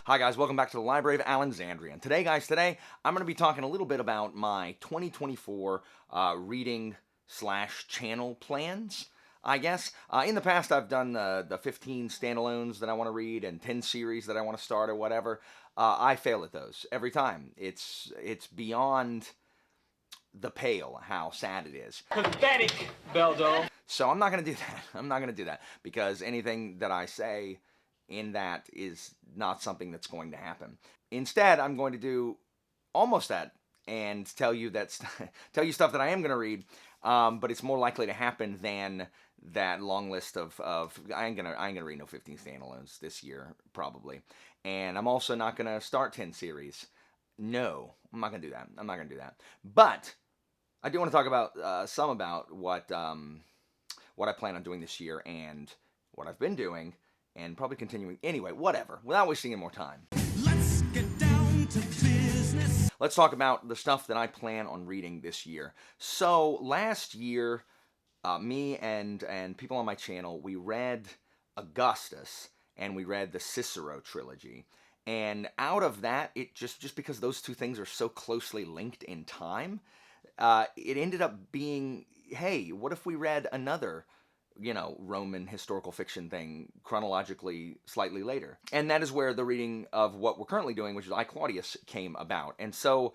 Hi guys, welcome back to the Library of Alexandria. And today I'm going to be talking a little bit about my 2024 reading slash channel plans. I guess in the past I've done the 15 standalones that I want to read and 10 series that I want to start or whatever. I fail at those every time. It's beyond the pale how sad it is. Pathetic, Beldo. So I'm not going to do that. I'm not going to do that because anything that I say in that is not something that's going to happen. Instead, I'm going to do almost that and tell you tell you stuff that I am going to read, but it's more likely to happen than that long list of I ain't gonna read no 15 standalones this year probably, and I'm also not gonna start 10 series. No, I'm not gonna do that. I'm not gonna do that. But I do want to talk about some about what I plan on doing this year and what I've been doing and probably continuing. Anyway, whatever. Without wasting any more time. Let's get down to business. Let's talk about the stuff that I plan on reading this year. So last year, me and people on my channel, we read Augustus and we read the Cicero trilogy. And out of that, it just because those two things are so closely linked in time, it ended up being, hey, what if we read another Roman historical fiction thing chronologically slightly later? And that is where the reading of what we're currently doing, which is I, Claudius, came about. And so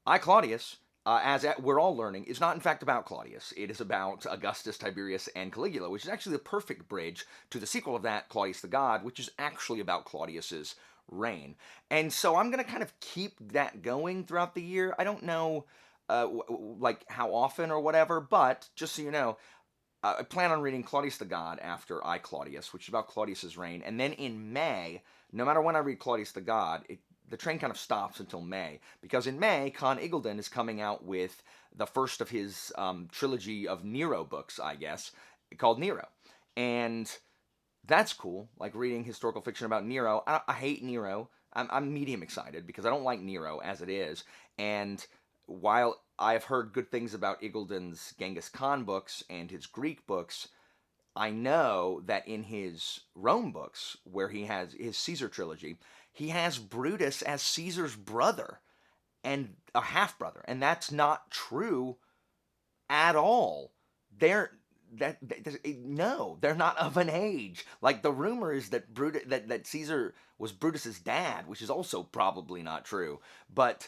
I, Claudius, we're all learning, is not in fact about Claudius. It is about Augustus, Tiberius, and Caligula, which is actually the perfect bridge to the sequel of that, Claudius the God, which is actually about Claudius's reign. And so I'm going to kind of keep that going throughout the year. I don't know like how often or whatever, but just so you know, I plan on reading Claudius the God after I, Claudius, which is about Claudius's reign. And then in May, no matter when I read Claudius the God, the train kind of stops until May. Because in May, Con Iggulden is coming out with the first of his trilogy of Nero books, I guess, called Nero. And that's cool, like reading historical fiction about Nero. I hate Nero. I'm medium excited because I don't like Nero as it is. And while I've heard good things about Iggulden's Genghis Khan books and his Greek books, I know that in his Rome books, where he has his Caesar trilogy, he has Brutus as Caesar's brother and a half brother, and that's not true at all. They're no, they're not of an age. Like the rumor is that that Caesar was Brutus's dad, which is also probably not true, but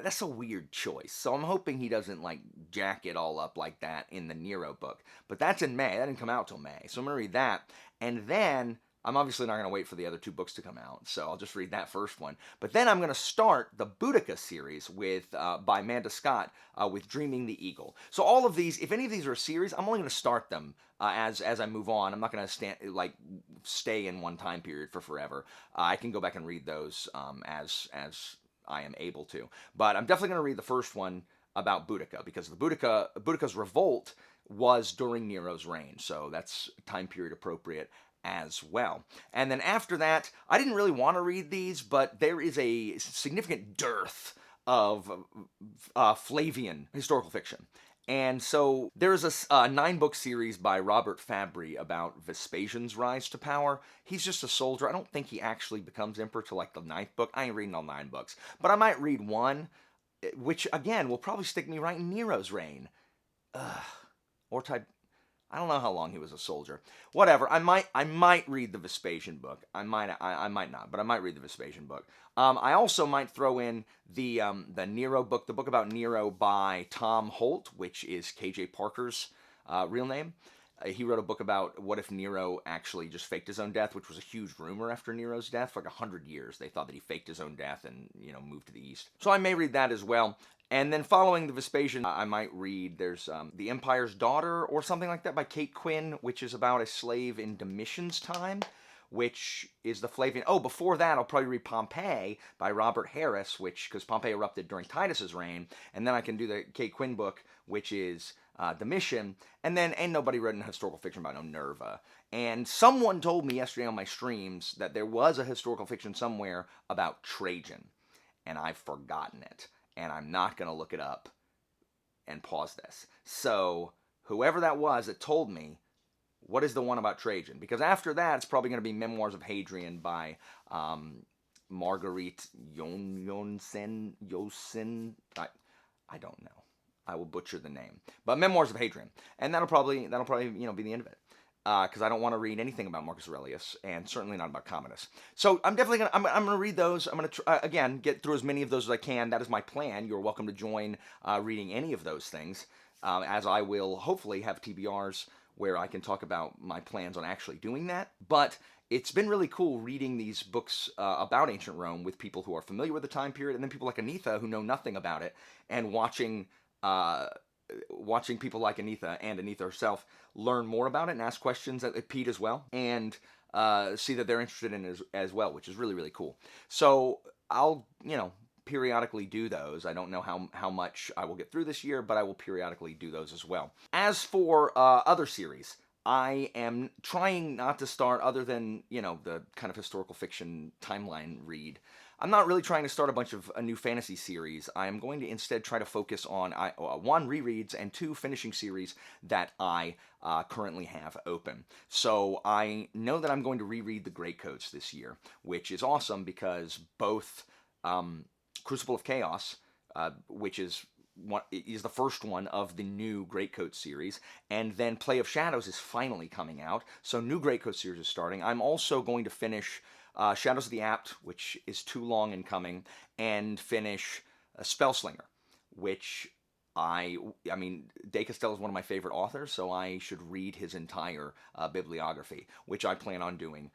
that's a weird choice. So I'm hoping he doesn't like jack it all up like that in the Nero book. But that's in May. That didn't come out till May. So I'm going to read that. And then I'm obviously not going to wait for the other two books to come out. So I'll just read that first one. But then I'm going to start the Boudica series with by Amanda Scott with Dreaming the Eagle. So all of these, if any of these are a series, I'm only going to start them as I move on. I'm not going to stay in one time period for forever. I can go back and read those as I am able to. But I'm definitely going to read the first one about Boudica because Boudica's revolt was during Nero's reign. So that's time period appropriate as well. And then after that, I didn't really want to read these, but there is a significant dearth of Flavian historical fiction. And so there's a 9-book series by Robert Fabry about Vespasian's rise to power. He's just a soldier. I don't think he actually becomes emperor till like the 9th book. I ain't reading all 9 books. But I might read one, which again will probably stick me right in Nero's reign. Or I don't know how long he was a soldier. Whatever. I might read the Vespasian book. I might not, but I might read the Vespasian book. I also might throw in the Nero book, the book about Nero by Tom Holt, which is K.J. Parker's real name. He wrote a book about what if Nero actually just faked his own death, which was a huge rumor after Nero's death. For like 100 years, they thought that he faked his own death and, moved to the east. So I may read that as well. And then following the Vespasian, I might read, there's The Empire's Daughter or something like that by Kate Quinn, which is about a slave in Domitian's time, which is the Flavian. Oh, before that, I'll probably read Pompeii by Robert Harris, because Pompeii erupted during Titus's reign. And then I can do the Kate Quinn book, which is Domitian. And then ain't nobody written historical fiction about Nerva. And someone told me yesterday on my streams that there was a historical fiction somewhere about Trajan. And I've forgotten it. And I'm not going to look it up and pause this. So whoever that was that told me, what is the one about Trajan? Because after that, it's probably going to be Memoirs of Hadrian by Marguerite Yosin. I don't know. I will butcher the name. But Memoirs of Hadrian, and that'll probably be the end of it. Because I don't want to read anything about Marcus Aurelius, and certainly not about Commodus. So I'm definitely gonna read those. I'm gonna again get through as many of those as I can. That is my plan. You're welcome to join reading any of those things, as I will hopefully have TBRs where I can talk about my plans on actually doing that. But it's been really cool reading these books about ancient Rome with people who are familiar with the time period, and then people like Anitha who know nothing about it, and watching people like Anitha and Anitha herself learn more about it and ask questions at Pete as well, and see that they're interested in it as well, which is really, really cool. So I'll, periodically do those. I don't know how much I will get through this year, but I will periodically do those as well. As for other series, I am trying not to start, other than, the kind of historical fiction timeline read. I'm not really trying to start a bunch of a new fantasy series. I am going to instead try to focus on, one, rereads, and two, finishing series that I currently have open. So I know that I'm going to reread The Greatcoats this year, which is awesome because both Crucible of Chaos, which is the first one of the new Greatcoat series, and then Play of Shadows is finally coming out, so new Greatcoat series is starting. I'm also going to finish Shadows of the Apt, which is too long in coming, and finish Spellslinger, which De Castell is one of my favorite authors, so I should read his entire bibliography, which I plan on doing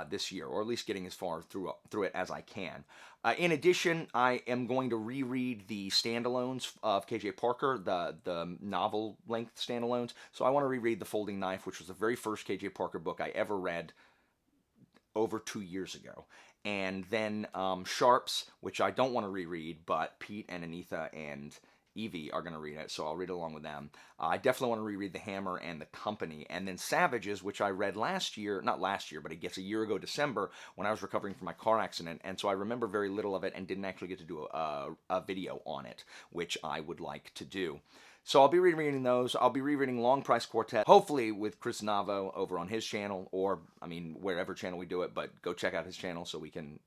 this year, or at least getting as far through it as I can. In addition, I am going to reread the standalones of K.J. Parker, the novel-length standalones. So I want to reread The Folding Knife, which was the very first K.J. Parker book I ever read over 2 years ago. And then Sharps, which I don't want to reread, but Pete and Anitha and Evie are going to read it, so I'll read along with them. I definitely want to reread The Hammer and The Company. And then Savages, which I read not last year, but I guess a year ago December, when I was recovering from my car accident. And so I remember very little of it and didn't actually get to do a video on it, which I would like to do. So I'll be rereading those. I'll be rereading Long Price Quartet, hopefully with Chris Navo over on his channel, or, wherever channel we do it, but go check out his channel so we can,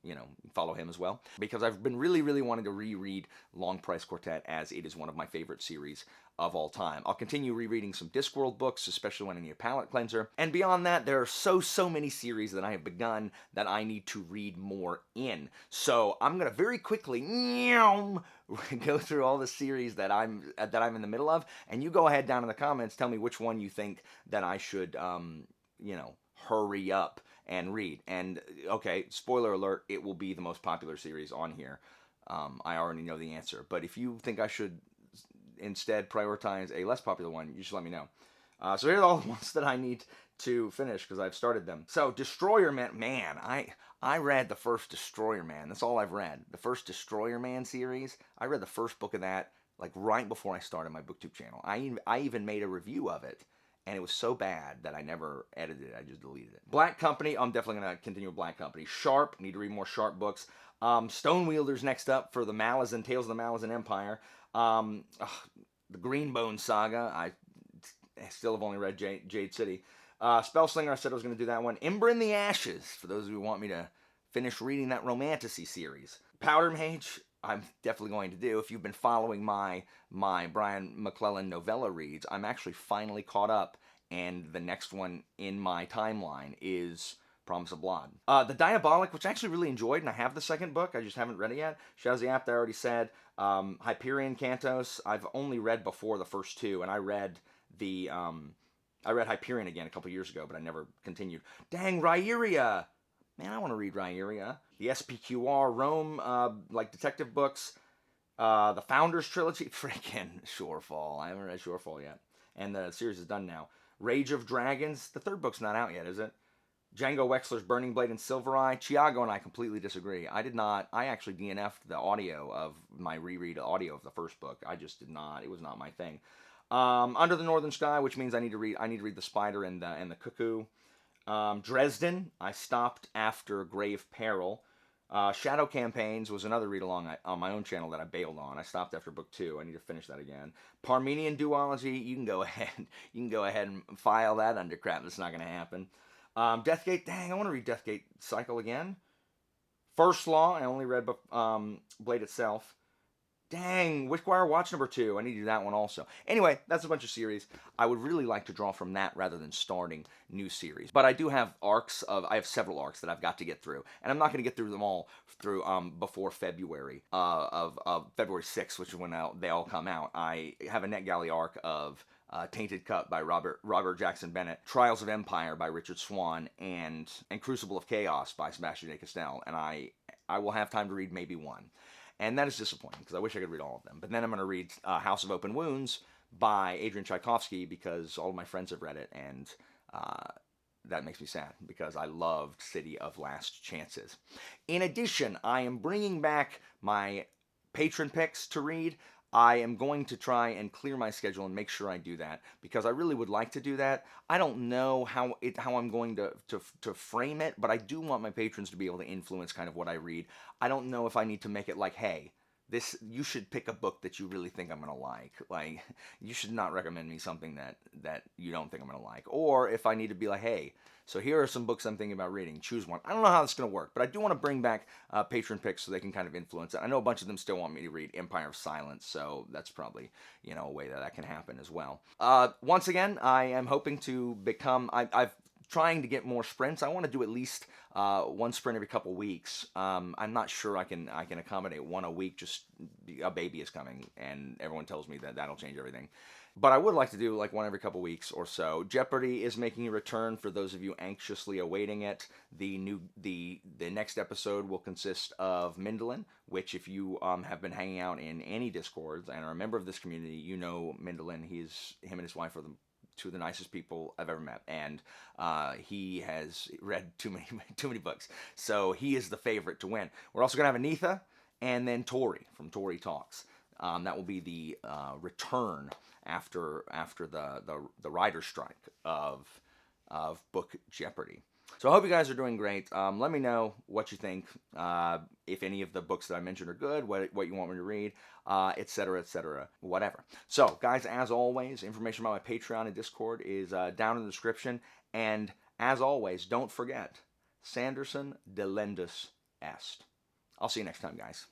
follow him as well. Because I've been really, really wanting to reread Long Price Quartet, as it is one of my favorite series of all time. I'll continue rereading some Discworld books, especially when I need a palate cleanser. And beyond that, there are so many series that I have begun that I need to read more in. So I'm going to very quickly go through all the series that I'm in the middle of, and you go ahead down in the comments, tell me which one you think that I should, hurry up and read. And, okay, spoiler alert, it will be the most popular series on here. I already know the answer. But if you think I should instead prioritize a less popular one, you should let me know. So here are all the ones that I need to finish, because I've started them. So Destroyer Man, I read the first Destroyer Man. That's all I've read. The first Destroyer Man series. I read the first book of that like right before I started my BookTube channel. I even made a review of it, and it was so bad that I never edited it. I just deleted it. Black Company, I'm definitely going to continue with Black Company. Sharp, need to read more Sharp books. Stonewielders next up for the Malazan, Tales of the Malazan Empire. The Greenbone Saga, I still have only read Jade City. Spellslinger, I said I was going to do that one. Ember in the Ashes, for those of you who want me to finish reading that Romantasy series. Powder Mage, I'm definitely going to do. If you've been following my Brian McClellan novella reads, I'm actually finally caught up, and the next one in my timeline is Promise of Blood. The Diabolic, which I actually really enjoyed, and I have the second book, I just haven't read it yet. Shadows of the Apt, I already said. Hyperion Cantos, I've only read before the first two, and I read Hyperion again a couple years ago, but I never continued. Dang, Rhyria! Man, I want to read Rhyria. The SPQR Rome, detective books. The Founders Trilogy. Freaking Shorefall. I haven't read Shorefall yet. And the series is done now. Rage of Dragons. The third book's not out yet, is it? Django Wexler's Burning Blade and Silver Eye. Chiago and I completely disagree. I actually DNF'd the audio of my reread audio of the first book. I just did not. It was not my thing. Under the Northern Sky, which means I need to read The Spider and the Cuckoo. Dresden, I stopped after Grave Peril. Shadow Campaigns was another read-along on my own channel that I bailed on. I stopped after book 2. I need to finish that again. Parmenian Duology, you can go ahead and file that under crap. That's not going to happen. Deathgate, dang, I want to read Deathgate Cycle again. First Law, I only read Blade itself. Dang, Witchquire Watch number 2. I need to do that one also. Anyway, that's a bunch of series. I would really like to draw from that rather than starting new series. But I do have I have several arcs that I've got to get through. And I'm not going to get through them all through before February of February 6th, which is when they all come out. I have a NetGalley arc of Tainted Cup by Robert Jackson Bennett, Trials of Empire by Richard Swan, and Crucible of Chaos by Sebastian de Castell. And I will have time to read maybe one. And that is disappointing, because I wish I could read all of them. But then I'm going to read House of Open Wounds by Adrian Tchaikovsky, because all of my friends have read it, and that makes me sad, because I loved City of Last Chances. In addition, I am bringing back my patron picks to read. I am going to try and clear my schedule and make sure I do that, because I really would like to do that. I don't know how I'm going to frame it, but I do want my patrons to be able to influence kind of what I read. I don't know if I need to make it like, hey, you should pick a book that you really think I'm going to like. Like, you should not recommend me something that you don't think I'm going to like. Or if I need to be like, hey, so here are some books I'm thinking about reading. Choose one. I don't know how this is going to work, but I do want to bring back patron picks so they can kind of influence it. I know a bunch of them still want me to read Empire of Silence, so that's probably, a way that can happen as well. Once again, I am hoping to become... I've trying to get more sprints. I want to do at least one sprint every couple weeks. I'm not sure I can accommodate one a week. Just a baby is coming, and everyone tells me that'll change everything. But I would like to do like one every couple weeks or so. Jeopardy is making a return for those of you anxiously awaiting it. The next episode will consist of Mindolin, which if you have been hanging out in any Discords and are a member of this community, you know Mindolin. Him and his wife are two of the nicest people I've ever met, and he has read too many books, so he is the favorite to win. We're also gonna have Anitha, and then Tori from Tori Talks. That will be the return after the writer's strike of Book Jeopardy. So I hope you guys are doing great. Let me know what you think, if any of the books that I mentioned are good, what you want me to read, etc., whatever. So, guys, as always, information about my Patreon and Discord is down in the description. And as always, don't forget, Sanderson delendus est. I'll see you next time, guys.